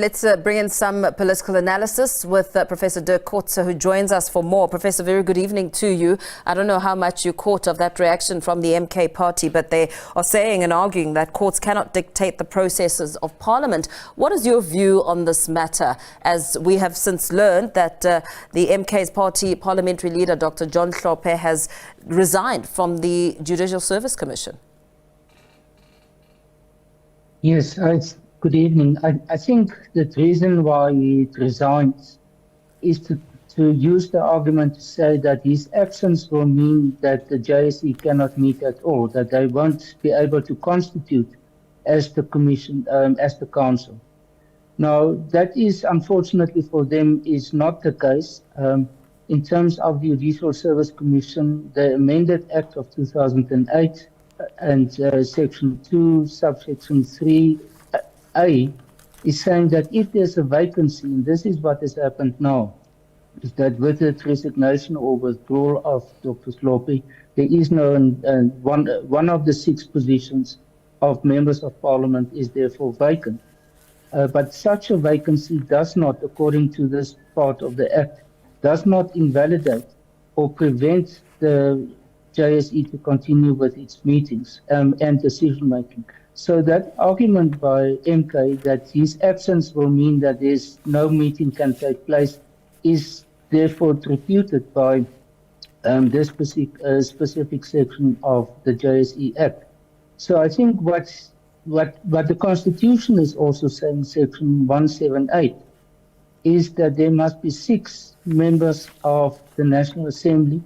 Let's bring in some political analysis with Professor Dirk Coetzee, who joins us for more. Professor, very good evening to you. I don't know how much you caught of that reaction from the MK party, but they are saying and arguing that courts cannot dictate the processes of Parliament. What is your view on this matter, as we have since learned that the MK's party parliamentary leader, Dr John Hlophe, has resigned from the Judicial Service Commission? Yes, good evening. I think the reason why he resigns is to use the argument to say that his actions will mean that the JSC cannot meet at all, that they won't be able to constitute as the commission, as the council. Now, that is, unfortunately for them, is not the case. In terms of the Judicial Service Commission, the amended Act of 2008 and Section 2, subsection 3A is saying that if there's a vacancy, and this is what has happened now, is that with the resignation or withdrawal of Dr. Hlophe, there is no, one of the 6 positions of members of Parliament is therefore vacant. But such a vacancy does not, according to this part of the Act, does not invalidate or prevent the JSE to continue with its meetings and decision-making. So that argument by MK that his absence will mean that there's no meeting can take place is therefore refuted by this specific section of the JSE Act. So I think what the Constitution is also saying, Section 178, is that there must be 6 members of the National Assembly,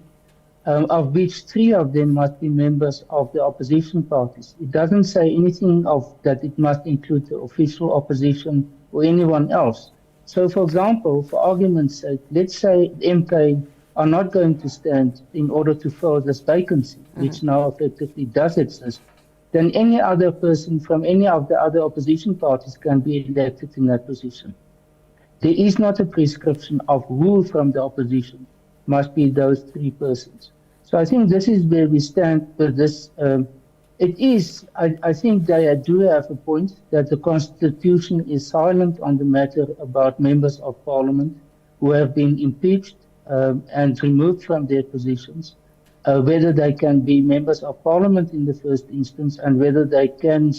of which 3 of them must be members of the opposition parties. It doesn't say anything of that it must include the official opposition or anyone else. So, for example, for argument's sake, let's say MK are not going to stand in order to fill this vacancy, which now effectively does exist, then any other person from any of the other opposition parties can be elected in that position. There is not a prescription of who from the opposition must be those 3 persons. So I think this is where we stand with this. I think they do have a point that the Constitution is silent on the matter about members of Parliament who have been impeached and removed from their positions, whether they can be members of Parliament in the first instance and whether they can